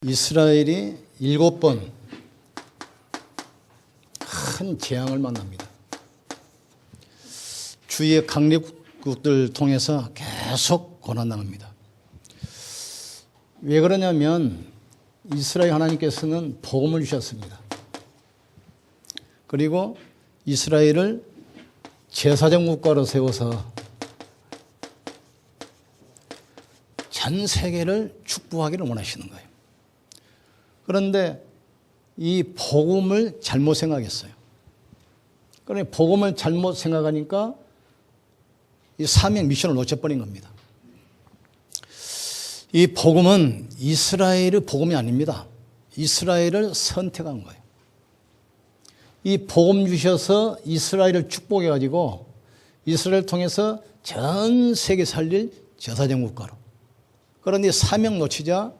이스라엘이 7번 큰 재앙을 만납니다. 주위의 강력국들 통해서 계속 고난당합니다. 왜 그러냐면 이스라엘 하나님께서는 복음을 주셨습니다. 그리고 이스라엘을 제사장 국가로 세워서 전 세계를 축복하기를 원하시는 거예요. 그런데 이 복음을 잘못 생각했어요. 그러니 복음을 잘못 생각하니까 이 사명 미션을 놓쳐버린 겁니다. 이 복음은 이스라엘의 복음이 아닙니다. 이스라엘을 선택한 거예요. 이 복음 주셔서 이스라엘을 축복해가지고 이스라엘을 통해서 전 세계 살릴 제사장 국가로. 그런데 사명 놓치자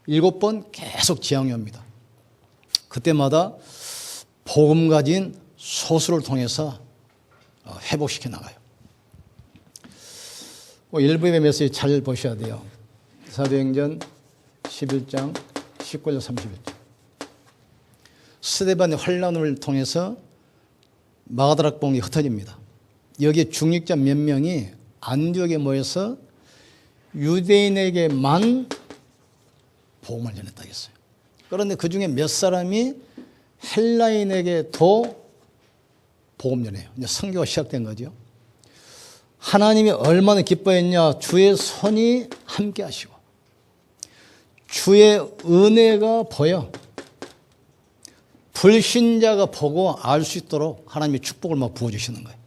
7번 계속 재앙이 옵니다. 그때마다 복음 가진 소수를 통해서 회복시켜 나가요. 일부의 메시지 잘 보셔야 돼요. 사도행전 11장 19절 31절. 스데반의 환란을 통해서 마가다락봉이 흩어집니다. 여기에 중직자 몇 명이 안디옥에 모여서 유대인에게만 복음을 전했다 했어요. 그런데 그 중에 몇 사람이 헬라인에게도 복음 전해요. 이제 선교가 시작된 거죠. 하나님이 얼마나 기뻐했냐. 주의 손이 함께 하시고 주의 은혜가 보여. 불신자가 보고 알 수 있도록 하나님이 축복을 막 부어주시는 거예요.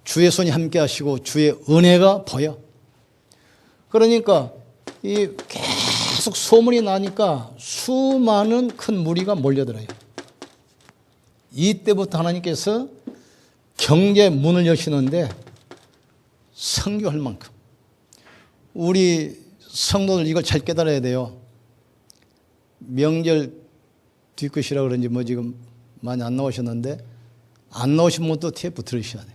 주의 손이 함께 하시고 주의 은혜가 보여. 그러니까 이 계속 소문이 나니까 수많은 큰 무리가 몰려들어요. 이때부터 하나님께서 경제 문을 여시는데 선교할 만큼. 우리 성도들 이걸 잘 깨달아야 돼요. 명절 뒤끝이라 그런지 뭐 지금 많이 안 나오셨는데 안 나오신 분도 TF 들으셔야 돼요.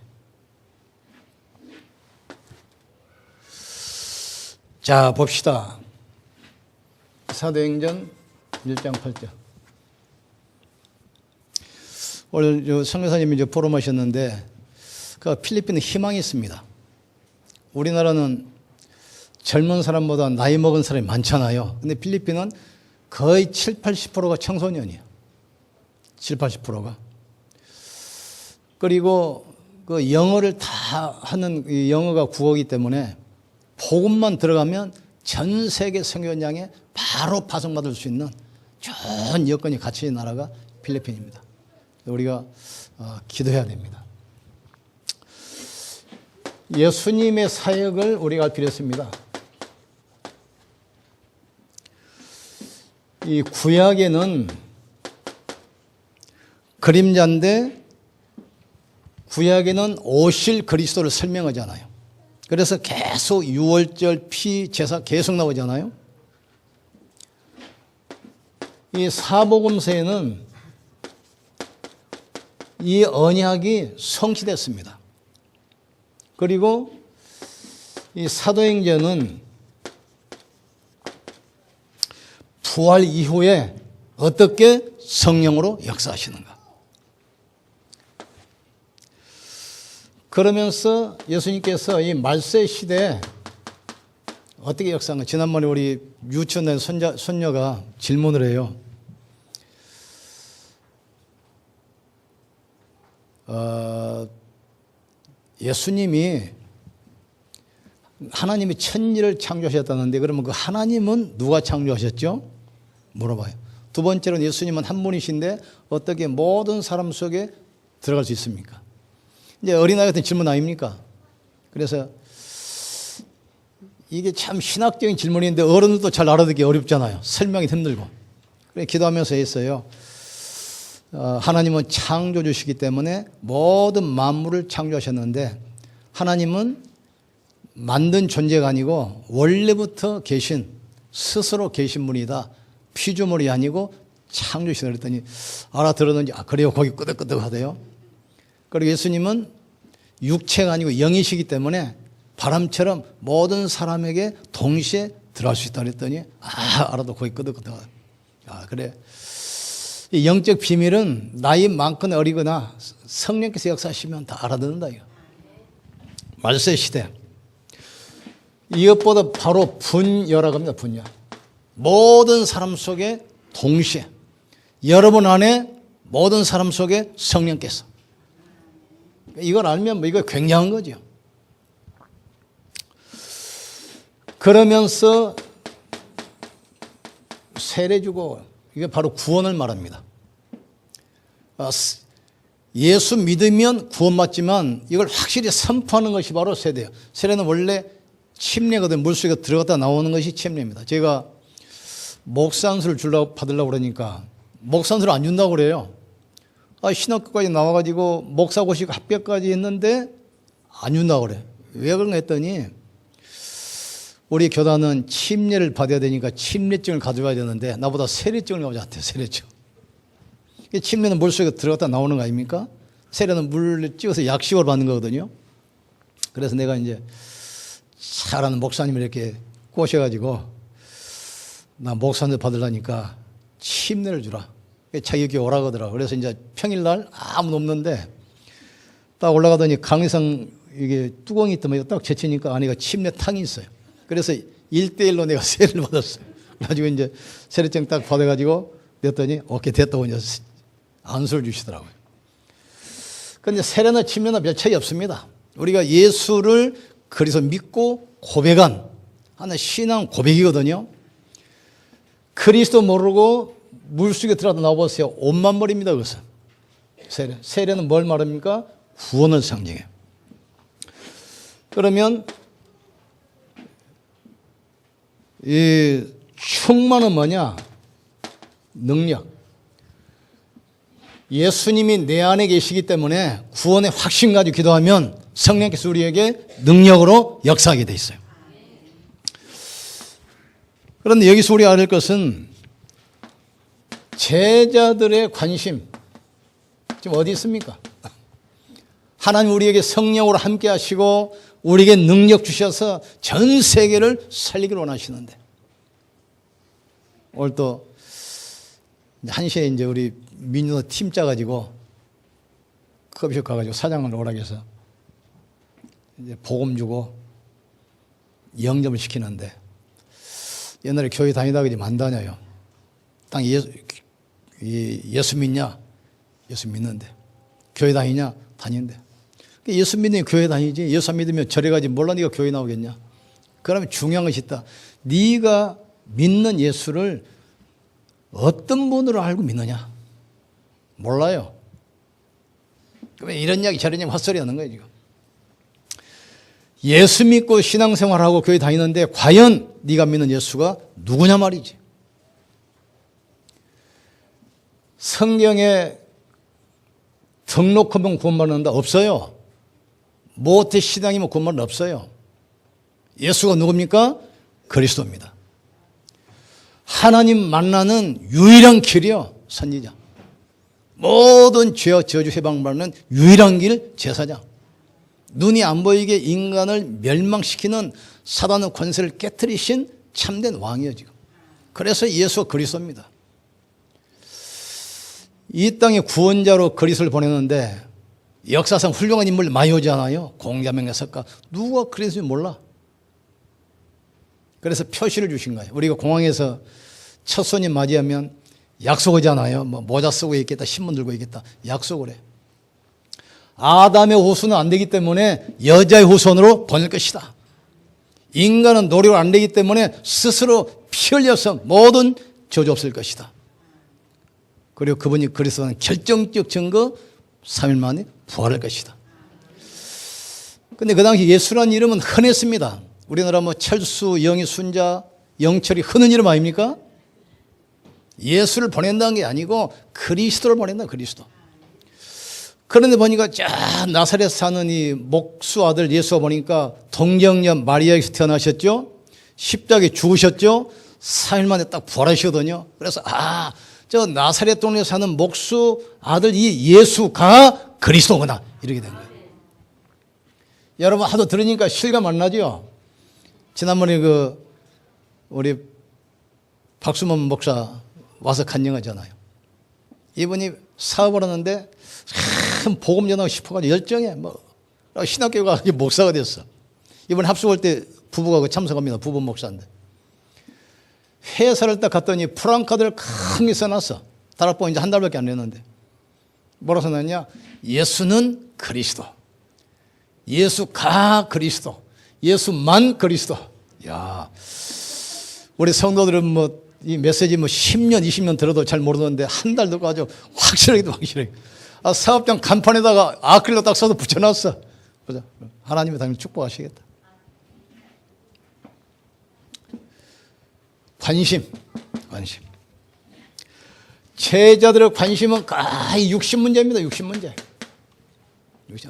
자, 봅시다. 사도행전 1장 8절. 오늘 성교사님이 포럼하셨는데 그 필리핀은 희망이 있습니다. 우리나라는 젊은 사람보다 나이 먹은 사람이 많잖아요. 근데 필리핀은 거의 7, 80%가 청소년이에요. 7, 80%가. 그리고 그 영어를 다 하는 이 영어가 국어이기 때문에 복음만 들어가면 전 세계 선교현장에 바로 파송받을 수 있는 좋은 여건이 갖춰진 나라가 필리핀입니다. 우리가 기도해야 됩니다. 예수님의 사역을 우리가 알 필요 있습니다. 이 구약에는 그림자인데 구약에는 오실 그리스도를 설명하잖아요. 그래서 계속 유월절 피 제사 계속 나오잖아요. 이 사복음서에는 이 언약이 성취됐습니다. 그리고 이 사도행전은 부활 이후에 어떻게 성령으로 역사하시는가. 그러면서 예수님께서 이 말세 시대에 어떻게 역사한가. 지난번에 우리 유치원 손녀가 질문을 해요. 예수님이 하나님이 천지를 창조하셨다는데 그러면 그 하나님은 누가 창조하셨죠? 물어봐요. 두 번째로는 예수님은 한 분이신데 어떻게 모든 사람 속에 들어갈 수 있습니까? 이제 어린아이 같은 질문 아닙니까? 그래서 이게 참 신학적인 질문인데 어른들도 잘 알아듣기 어렵잖아요. 설명이 힘들고. 그래서 기도하면서 했어요. 하나님은 창조주시기 때문에 모든 만물을 창조하셨는데 하나님은 만든 존재가 아니고 원래부터 계신 스스로 계신 분이다. 피조물이 아니고 창조시다 그랬더니 알아들었는지 그래요. 거기 끄덕끄덕 하대요. 그리고 예수님은 육체가 아니고 영이시기 때문에 바람처럼 모든 사람에게 동시에 들어갈 수 있다 그랬더니 알아도 거기 끄덕끄덕. 그래. 이 영적 비밀은 나이 많거나 어리거나 성령께서 역사하시면 다 알아듣는다. 이거. 말세 시대. 이것보다 바로 분여라고 합니다. 분여. 모든 사람 속에 동시에 여러분 안에 모든 사람 속에 성령께서. 이걸 알면 이거 굉장한 거죠. 그러면서 세례 주고 이게 바로 구원을 말합니다. 예수 믿으면 구원받지만 이걸 확실히 선포하는 것이 바로 세례예요. 세례는 원래 침례거든. 물속에 들어갔다 나오는 것이 침례입니다. 제가 목산수를 받으려고 그러니까 목산수를 안 준다고 그래요. 신학교까지 나와가지고 목사고시 합격까지 했는데 안 준다고 그래. 왜 그런가 했더니 우리 교단은 침례를 받아야 되니까 침례증을 가져와야 되는데 나보다 세례증을 가져왔대요. 세례증. 침례는 물속에 들어갔다 나오는 거 아닙니까? 세례는 물을 찍어서 약식으로 받는 거거든요. 그래서 내가 이제 잘하는 목사님을 이렇게 꼬셔가지고 나 목사님 받으려니까 침례를 주라. 자기 교회 오라고 하더라고. 그래서 이제 평일날 아무도 없는데 딱 올라가더니 강의상 이게 뚜껑이 있더만 딱 제치니까 안에가 침례탕이 있어요. 그래서 1대1로 내가 세례를 받았어요. 그래가지고 이제 세례증 딱 받아가지고 냈더니 오케이 됐다고 이제 안수를 주시더라고요. 그런데 세례나 침례나 별 차이 없습니다. 우리가 예수를 그리스도 믿고 고백한 하나의 신앙 고백이거든요. 그리스도 모르고 물속에 들어가다 나와보세요. 옷만 버립니다. 그것은. 세례는 뭘 말합니까? 구원을 상징해요. 그러면 이 충만은 뭐냐? 능력. 예수님이 내 안에 계시기 때문에 구원의 확신 가지고 기도하면 성령께서 우리에게 능력으로 역사하게 돼 있어요. 그런데 여기서 우리가 알을 것은 제자들의 관심 지금 어디 있습니까? 하나님 우리에게 성령으로 함께 하시고 우리에게 능력 주셔서 전 세계를 살리기를 원하시는데 오늘 또 1시에 이제 우리 민주노 팀 짜가지고 커피숍 가가지고 사장을 오라고 해서 이제 복음 주고 영접을 시키는데 옛날에 교회 다니다가 이제 만 다녀요. 딱 예수 믿냐? 예수 믿는데. 교회 다니냐? 다니는데. 예수 믿으면 교회 다니지. 예수 안 믿으면 절에 가지. 몰라 네가 교회 나오겠냐? 그러면 중요한 것이 있다. 네가 믿는 예수를 어떤 분으로 알고 믿느냐? 몰라요. 그러면 이런 이야기 저런 이야기 헛소리 하는 거예요 지금. 예수 믿고 신앙생활하고 교회 다니는데 과연 네가 믿는 예수가 누구냐 말이지. 성경에 등록하면 구원받는다? 없어요. 모태 신앙이면 구원받는 없어요. 예수가 누굽니까? 그리스도입니다. 하나님 만나는 유일한 길이요. 선지자. 모든 죄와 저주 해방받는 유일한 길 제사장. 눈이 안 보이게 인간을 멸망시키는 사단의 권세를 깨뜨리신 참된 왕이에요 지금. 그래서 예수가 그리스도입니다. 이 땅에 구원자로 그리스도를 보내는데 역사상 훌륭한 인물 많이 오지 않아요? 공자명 해석가 누가 그리스도인지 몰라. 그래서 표시를 주신 거예요. 우리가 공항에서 첫 손님 맞이하면 약속하잖아요. 뭐 모자 쓰고 있겠다, 신문 들고 있겠다. 약속을 해. 아담의 후손은 안 되기 때문에 여자의 후손으로 보낼 것이다. 인간은 노력을 안 되기 때문에 스스로 피 흘려서 모든 저주 없을 것이다. 그리고 그분이 그리스도는 결정적 증거 3일 만에 부활할 것이다. 그런데 그 당시 예수라는 이름은 흔했습니다. 우리나라 뭐 철수, 영희, 순자, 영철이 흔한 이름 아닙니까? 예수를 보낸다는 게 아니고 그리스도를 보낸다. 그리스도. 그런데 보니까 나사렛 사는 이 목수 아들 예수가 보니까 동정녀 마리아에서 태어나셨죠. 십자가에 죽으셨죠. 4일 만에 딱 부활하시거든요. 그래서 저 나사렛 동네에 사는 목수 아들 이 예수가 그리스도구나 이렇게 된 거예요. 여러분 하도 들으니까 실감 안 나죠. 지난번에 우리 박수만 목사 와서 간증하잖아요. 이분이 사업을 하는데 참 복음 전하고 싶어가지고 열정에 뭐 신학교에 가서 목사가 됐어. 이번 합숙할 때 부부가 참석합니다. 부부 목사인데. 회사를 딱 갔더니 프랑카드를 큰 게 써놨어. 다락방 이제 한 달밖에 안 됐는데. 뭐라 써놨냐? 예수는 그리스도. 예수가 그리스도. 예수만 그리스도. 야, 우리 성도들은 뭐 이 메시지 뭐 10년, 20년 들어도 잘 모르는데 한 달 듣고 아주 확실하게도 확실하게. 아, 사업장 간판에다가 아크릴로 딱 써서 붙여놨어. 보자. 하나님이 당연히 축복하시겠다. 관심. 제자들의 관심은 거의 60문제입니다. 60문제.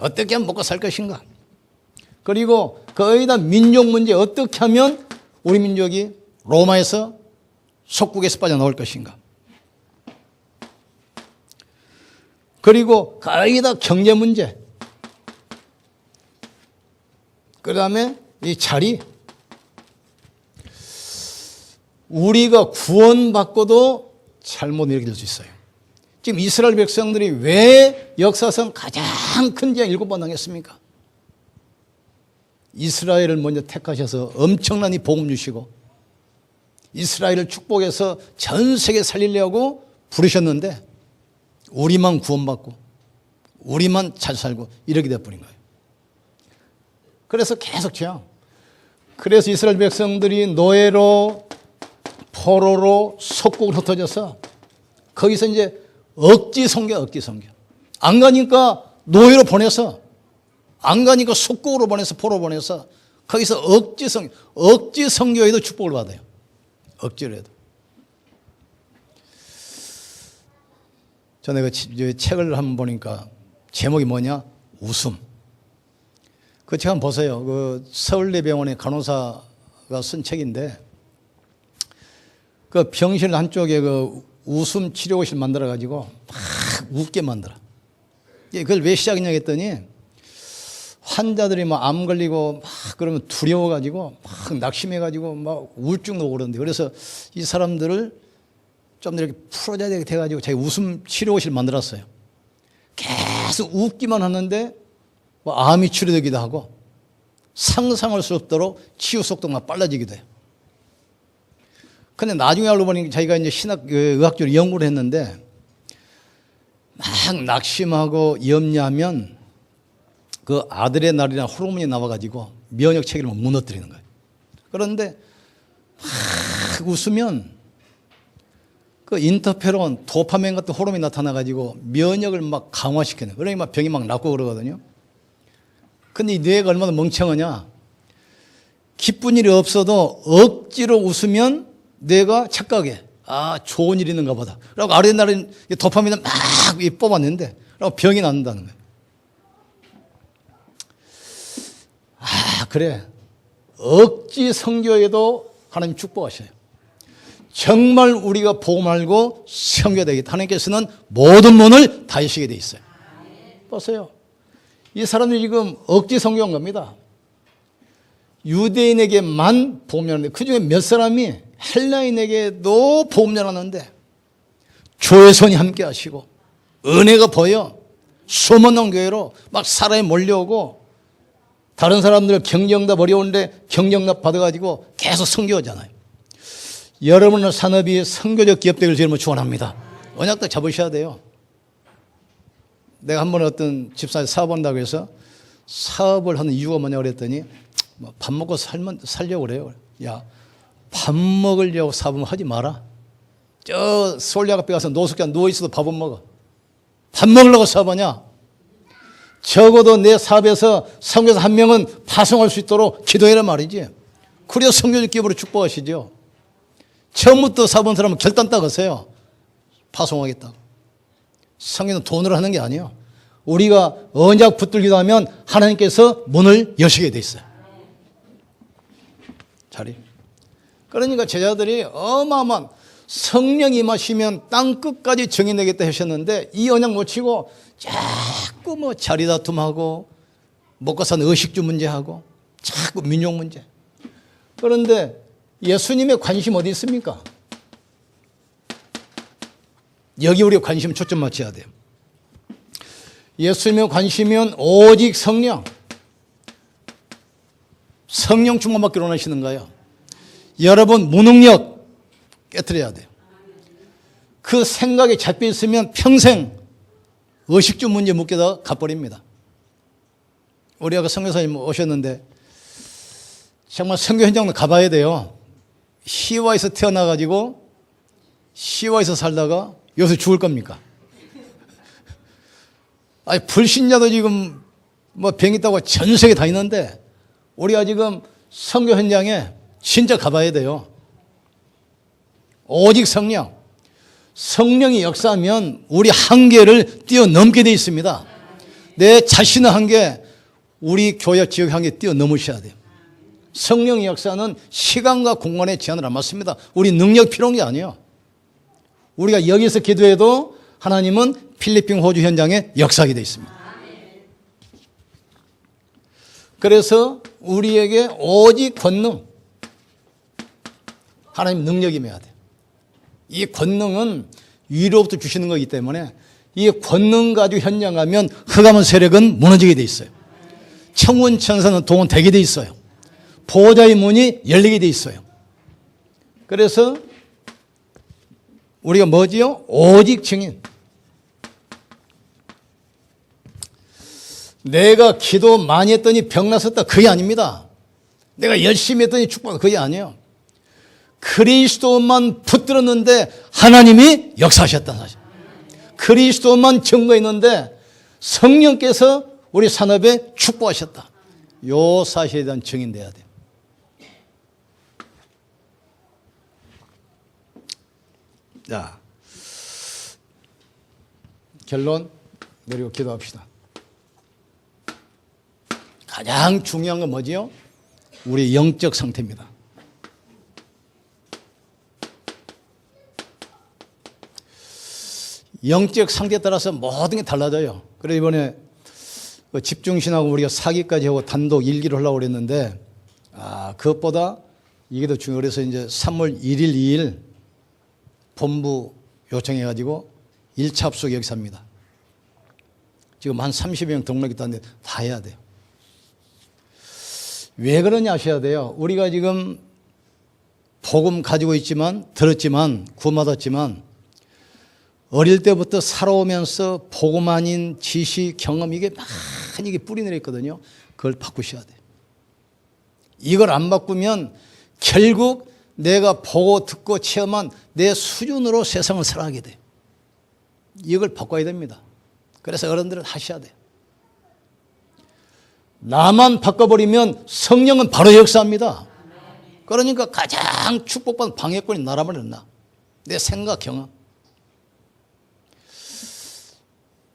어떻게 하면 먹고 살 것인가. 그리고 거의 다 민족 문제. 어떻게 하면 우리 민족이 로마에서 속국에서 빠져나올 것인가. 그리고 거의 다 경제 문제. 그 다음에 이 자리. 우리가 구원받고도 잘못 일으킬 수 있어요. 지금 이스라엘 백성들이 왜 역사상 가장 큰 재앙 7번 당했습니까? 이스라엘을 먼저 택하셔서 엄청난 이 복음 주시고 이스라엘을 축복해서 전 세계 살리려고 부르셨는데 우리만 구원받고 우리만 잘 살고 이렇게 돼버린 거예요. 그래서 계속 재앙. 그래서 이스라엘 백성들이 노예로 포로로 속국으로 흩어져서 거기서 이제 억지 선교. 안 가니까 노예로 보내서 안 가니까 속국으로 보내서 포로 보내서 거기서 억지 선교에도 축복을 받아요. 억지로 해도. 전에 그 책을 한번 보니까 제목이 뭐냐? 웃음. 그 책 한번 보세요. 그 서울대병원의 간호사가 쓴 책인데 그 병실 한쪽에 그 웃음 치료실 만들어가지고 막 웃게 만들어. 그걸 왜 시작했냐 했더니 환자들이 막 암 걸리고 막 그러면 두려워가지고 막 낙심해가지고 막 우울증 오고 그러는데 그래서 이 사람들을 좀 이렇게 풀어줘야 돼가지고 자기 웃음 치료실 만들었어요. 계속 웃기만 하는데 뭐 암이 치료되기도 하고 상상할 수 없도록 치유 속도가 빨라지기도 해요. 근데 나중에 알고 보니 자기가 이제 의학적으로 연구를 했는데 막 낙심하고 염려하면 그 아드레날린이나 호르몬이 나와가지고 면역 체계를 무너뜨리는 거예요. 그런데 막 웃으면 그 인터페론, 도파민 같은 호르몬이 나타나가지고 면역을 막 강화시키는 거예요. 그러니까 병이 막 낫고 그러거든요. 근데 이 뇌가 얼마나 멍청하냐. 기쁜 일이 없어도 억지로 웃으면 뇌가 착각해. 아, 좋은 일이 있는가 보다. 라고 아드레날린, 도파민을 막 뽑아냈는데, 라고 병이 낫는다는 거예요. 아, 그래. 억지 선교에도 하나님 축복하셔요. 정말 우리가 복음 알고 선교해야 되겠다. 하나님께서는 모든 문을 다 여시게 돼 있어요. 보세요. 이 사람들이 지금 억지 선교한 겁니다. 유대인에게만 복음 전하는데 그중에 몇 사람이 헬라인에게도 복음 전하는데 주의 손이 함께 하시고 은혜가 보여 소문난 교회로 막 사람이 몰려오고 다른 사람들 경영답 어려운데 경영답 받아가지고 계속 선교하잖아요. 여러분의 산업이 선교적 기업 되길 주님을 축원합니다. 언약도 잡으셔야 돼요. 내가 한 번에 어떤 집사에 사업한다고 해서 사업을 하는 이유가 뭐냐고 그랬더니 밥 먹고 살려고 그래요. 야, 밥 먹으려고 사업은 하지 마라. 저 서울대학 앞에 가서 노숙자 누워있어도 밥은 먹어. 밥 먹으려고 사업하냐? 적어도 내 사업에서 선교사 한 명은 파송할 수 있도록 기도해라 말이지. 그래야 선교적 기업으로 축복하시죠. 처음부터 사업한 사람은 결단 딱 하세요. 파송하겠다고. 선교는 돈으로 하는 게 아니에요. 우리가 언약 붙들기도 하면 하나님께서 문을 여시게 돼 있어요. 자리. 그러니까 제자들이 어마어마한 성령이 임하시면 땅 끝까지 정의내겠다 하셨는데 이 언약 놓치고 자꾸 뭐 자리 다툼하고 먹고 사는 의식주 문제하고 자꾸 민족 문제. 그런데 예수님의 관심 어디 있습니까? 여기 우리가 관심 초점 맞춰야 돼요. 예수님의 관심이면 오직 성령. 성령 충만받기를 원하시는 거예요. 여러분 무능력 깨트려야 돼요. 그 생각에 잡혀 있으면 평생 의식주 문제 묶여다 가버립니다. 우리 아까 선교사님 오셨는데 정말 선교 현장도 가봐야 돼요. 시와에서 태어나가지고 시와에서 살다가 여기서 죽을 겁니까? 아니 불신자도 지금 뭐 병 있다고 전 세계 다니는데 우리가 지금 선교 현장에 진짜 가봐야 돼요. 오직 성령. 성령이 역사하면 우리 한계를 뛰어넘게 돼 있습니다. 내 자신의 한계, 우리 교회 지역 한계 뛰어넘으셔야 돼요. 성령의 역사는 시간과 공간의 제한을 안 맞습니다. 우리 능력 필요한 게 아니에요. 우리가 여기서 기도해도 하나님은 필리핀 호주 현장에 역사하게 돼 있습니다. 그래서 우리에게 오직 권능, 하나님 능력이 임해야 돼요. 이 권능은 위로부터 주시는 거기 때문에 이 권능 가지고 현장 가면 흑암의 세력은 무너지게 돼 있어요. 천군 천사는 동원되게 돼 있어요. 보호자의 문이 열리게 돼 있어요. 그래서 우리가 뭐지요? 오직 증인. 내가 기도 많이 했더니 병 났었다. 그게 아닙니다. 내가 열심히 했더니 축복받았다. 그게 아니에요. 그리스도만 붙들었는데 하나님이 역사하셨다는 사실. 그리스도만 증거했는데 성령께서 우리 산업에 축복하셨다. 요 사실에 대한 증인돼야 돼요. 자, 결론 내리고 기도합시다. 가장 중요한 건 뭐지요? 우리 영적 상태입니다. 영적 상태에 따라서 모든 게 달라져요. 그래서 이번에 집중신하고 우리가 사기까지 하고 단독 일기를 하려고 그랬는데, 그것보다 이게 더 중요해요. 그래서 이제 3월 1일, 2일 본부 요청해가지고 1차 합숙 여기서 합니다. 지금 한 30여 명 등록이 있다는데 다 해야 돼요. 왜 그러냐 하셔야 돼요. 우리가 지금 복음 가지고 있지만, 들었지만, 구원받았지만, 어릴 때부터 살아오면서 복음 아닌 지식, 경험, 이게 많이 이게 뿌리 내려 있거든요. 그걸 바꾸셔야 돼요. 이걸 안 바꾸면 결국 내가 보고 듣고 체험한 내 수준으로 세상을 살아가게 돼요. 이걸 바꿔야 됩니다. 그래서 어른들은 하셔야 돼요. 나만 바꿔버리면 성령은 바로 역사합니다. 그러니까 가장 축복받은 방해꾼이 나라만 했나. 내 생각, 경험.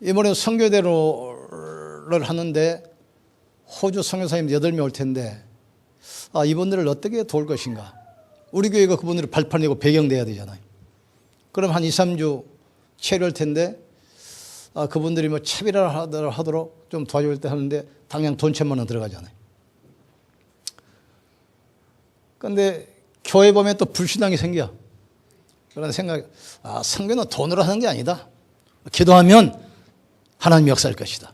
이번에 선교대로를 하는데 호주 선교사님 8명 올 텐데 이분들을 어떻게 도울 것인가. 우리 교회가 그분들을 발판 내고 배경돼야 되잖아요. 그럼 한 2, 3주 체류할 텐데 그분들이 뭐 차비를 하도록 좀 도와줄 때 하는데 당장 돈 1,000만 원 들어가잖아요. 그런데 교회 보면 또 불신앙이 생겨. 그런 생각이, 선교는 돈으로 하는 게 아니다. 기도하면 하나님 역사할 것이다.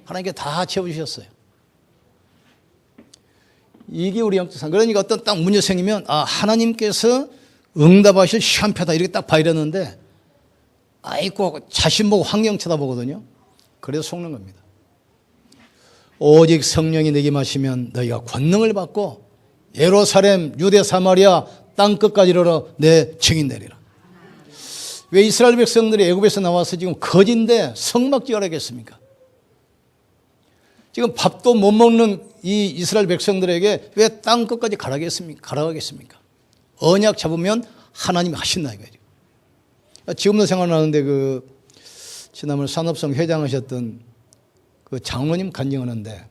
하나님께 다 채워주셨어요. 이게 우리 영적 상. 그러니까 어떤 딱 문제 생기면 하나님께서 응답하실 시간표다 이렇게 딱 봐야 되는데 아이고 자신 보고 환경 쳐다보거든요. 그래서 속는 겁니다. 오직 성령이 내게 마시면 너희가 권능을 받고 예루살렘, 유대, 사마리아 땅 끝까지 이르러 내 증인 되리라. 왜 이스라엘 백성들이 애굽에서 나와서 지금 거지인데 성막지어라 하겠습니까? 지금 밥도 못 먹는 이 이스라엘 백성들에게 왜 땅 끝까지 가라가겠습니까? 언약 잡으면 하나님이 하신다 이거죠. 지금도 생각나는데 지난번 산업성 회장하셨던 그 장로님 간증하는데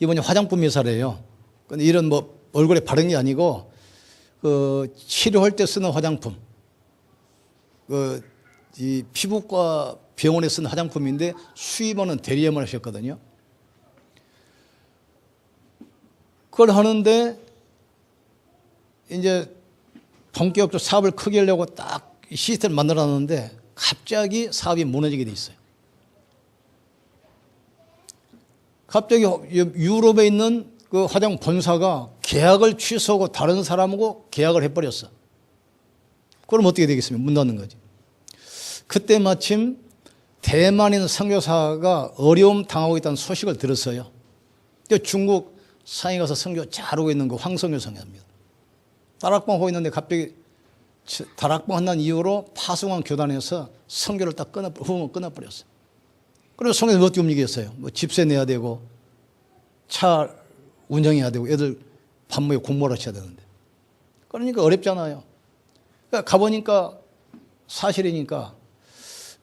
이번에 화장품 회사래요. 근데 이런 뭐 얼굴에 바른 게 아니고 치료할 때 쓰는 화장품. 이 피부과 병원에 쓰는 화장품인데 수입원은 대리점을 하셨거든요. 그걸 하는데 이제 본격적으로 사업을 크게 하려고 딱 시스템을 만들어놨는데 갑자기 사업이 무너지게 돼 있어요. 갑자기 유럽에 있는 그 화장 본사가 계약을 취소하고 다른 사람하고 계약을 해버렸어. 그럼 어떻게 되겠습니까? 문 닫는 거지. 그때 마침 대만에 있는 선교사가 어려움 당하고 있다는 소식을 들었어요. 중국 상해 가서 선교 잘하고 있는 그 황선교 선교사입니다. 다락방 하고 있는데 갑자기 다락방 한다는 이유로 파송한 교단에서 선교를 딱 끊어버렸어요. 그래서 선교사가 어떻게 움직였어요? 뭐 집세 내야 되고 차 운전해야 되고 애들 밥 먹여 공부를 하셔야 되는데. 그러니까 어렵잖아요. 그러니까 가보니까 사실이니까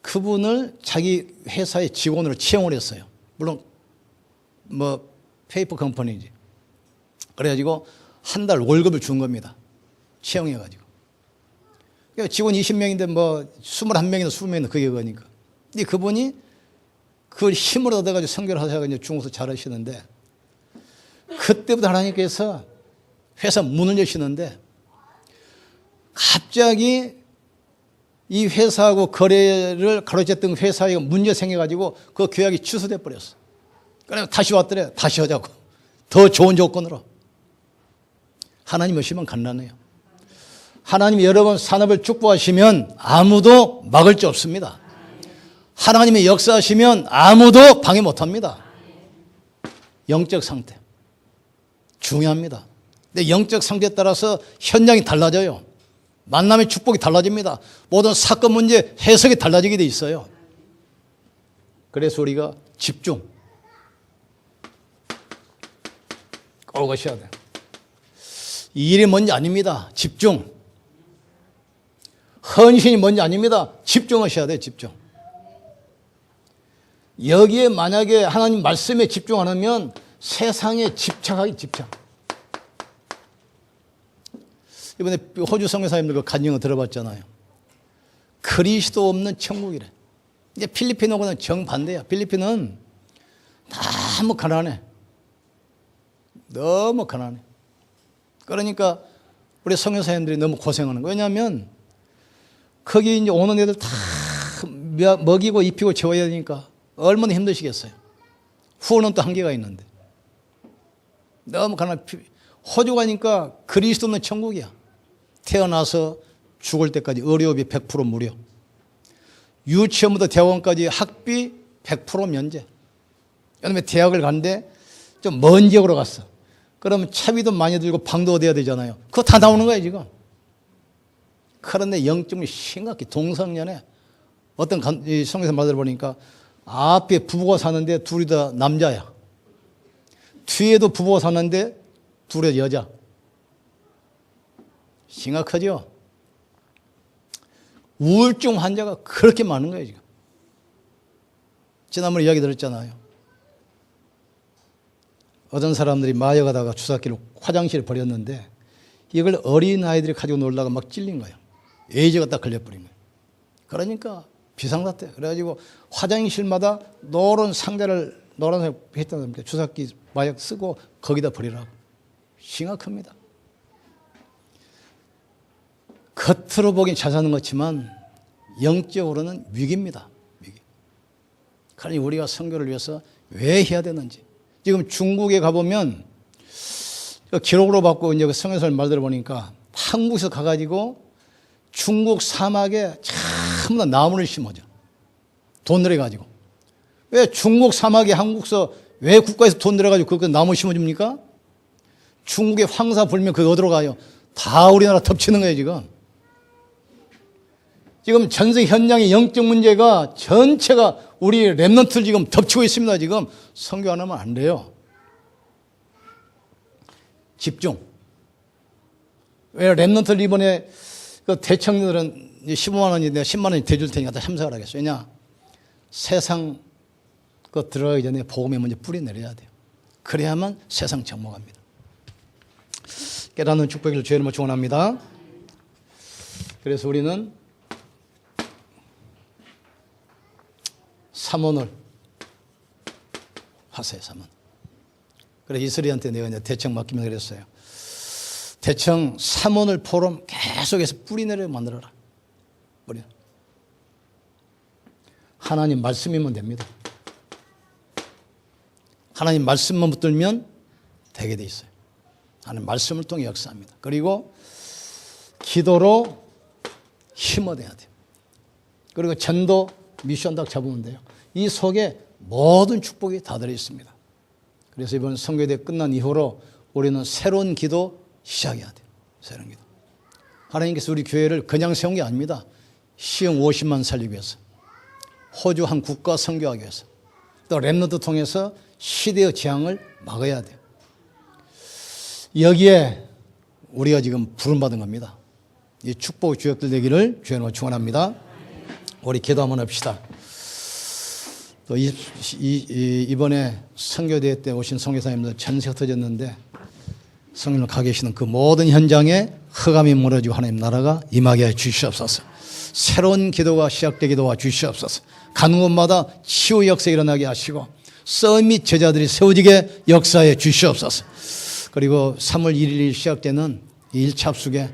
그분을 자기 회사의 직원으로 채용을 했어요. 물론 뭐 페이퍼 컴퍼니지. 그래가지고 한 달 월급을 준 겁니다. 채용해가지고. 그러니까 직원 20명인데 뭐 21명이나 20명이나 그게 그거니까. 근데 그분이 그걸 힘을 얻어가지고 선교를 하셔서 이제 중국에서 잘하시는데 그때부터 하나님께서 회사 문을 여시는데 갑자기 이 회사하고 거래를 가로챘던 회사에 문제 생겨가지고 그 계약이 취소돼 버렸어. 그래서 다시 왔더래. 다시 하자고. 더 좋은 조건으로. 하나님 오시면 간단해요. 하나님이 여러분 산업을 축복하시면 아무도 막을 수 없습니다. 하나님이 역사하시면 아무도 방해 못합니다. 영적 상태. 중요합니다. 근데 영적 상태에 따라서 현장이 달라져요. 만남의 축복이 달라집니다. 모든 사건 문제 해석이 달라지게 돼 있어요. 그래서 우리가 집중 꼭 하셔야 돼요. 이 일이 뭔지 아닙니다. 집중. 헌신이 뭔지 아닙니다. 집중하셔야 돼요. 집중. 여기에 만약에 하나님 말씀에 집중 안 하면 세상에 집착하기 집착. 이번에 호주 선교사님들 그 간증을 들어봤잖아요. 그리스도 없는 천국이래. 이제 필리핀하고는 정반대야. 필리핀은 너무 가난해. 너무 가난해. 그러니까 우리 선교사님들이 너무 고생하는 거예요. 왜냐하면 거기 이제 오는 애들 다 먹이고 입히고 재워야 되니까 얼마나 힘드시겠어요. 후원은 또 한계가 있는데. 너무 가난해. 호주 가니까 그리스도 없는 천국이야. 태어나서 죽을 때까지 의료비 100% 무료. 유치원부터 대학원까지 학비 100% 면제. 그다음에 대학을 갔는데 좀 먼 지역으로 갔어. 그러면 차비도 많이 들고 방도 얻어야 되잖아요. 그거 다 나오는 거예요 지금. 그런데 영적이 심각히 동성연애. 어떤 성경에서 말을 보니까 앞에 부부가 사는데 둘이 다 남자야. 뒤에도 부부가 사는데 둘이 여자. 심각하죠? 우울증 환자가 그렇게 많은 거예요, 지금. 지난번에 이야기 들었잖아요. 어떤 사람들이 마약하다가 주사기를 화장실에 버렸는데 이걸 어린아이들이 가지고 놀다가 막 찔린 거예요. 에이즈가 딱 걸려버린 거예요. 그러니까 비상사태. 그래가지고 화장실마다 노란 상자를 노란색 했다는 겁니다. 주사기 마약 쓰고 거기다 버리라고. 심각합니다. 겉으로 보기엔 잘 사는 것 같지만 영적으로는 위기입니다. 위기. 그러니 우리가 선교를 위해서 왜 해야 되는지. 지금 중국에 가보면 기록으로 받고 이제 성에서 말 들어보니까 한국에서 가가지고 중국 사막에 전부 다 나무를 심어줘. 돈 들여가지고. 왜 중국 사막에 한국서 왜 국가에서 돈 들여가지고 그 나무 심어줍니까? 중국의 황사 불면 그거 어디로 가요? 다 우리나라 덮치는 거예요 지금. 지금 전세 현장의 영적 문제가 전체가 우리 랩런트를 지금 덮치고 있습니다. 지금 선교 안 하면 안 돼요. 집중. 왜 랩런트를 이번에 그 대청들은 15만 원이 내가 10만 원이 대줄 테니까 다 참석을 하겠어요. 왜냐? 세상 그 들어가기 전에 복음의 먼저 뿌리 내려야 돼요. 그래야만 세상 정복합니다. 깨닫는 축복을 주의 이름으로 축원합니다. 그래서 우리는 삼원을 하세요. 삼원. 그래서 이슬이한테 내가 이제 대청 맡기면 그랬어요. 대청 삼원을 포럼 계속해서 뿌리 내려 만들어라. 우리는 하나님 말씀이면 됩니다. 하나님 말씀만 붙들면 되게 돼 있어요. 하나님 말씀을 통해 역사합니다. 그리고 기도로 힘 얻어야 돼요. 그리고 전도 미션 딱 잡으면 돼요. 이 속에 모든 축복이 다 들어있습니다. 그래서 이번 선교대 끝난 이후로 우리는 새로운 기도 시작해야 돼요. 새로운 기도. 하나님께서 우리 교회를 그냥 세운 게 아닙니다. 시흥 50만 살리기 위해서, 호주 한 국가 선교하기 위해서, 또 랩너드 통해서 시대의 재앙을 막아야 돼요. 여기에 우리가 지금 부름받은 겁니다. 이 축복 주역들 되기를 주님으로 축원합니다. 우리 기도 한번 합시다. 또 이번에 선교대회 때 오신 선교사님들 전세가 터졌는데 성령을 가 계시는 그 모든 현장에 흑암이 무너지고 하나님 나라가 임하게 해 주시옵소서. 새로운 기도가 시작되기도 와 주시옵소서. 가는 곳마다 치유 역사 일어나게 하시고 썰밋 제자들이 세워지게 역사해 주시옵소서. 그리고 3월 1일 시작되는 이 1차 합숙에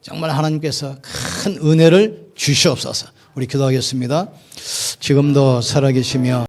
정말 하나님께서 큰 은혜를 주시옵소서. 우리 기도하겠습니다. 지금도 살아계시며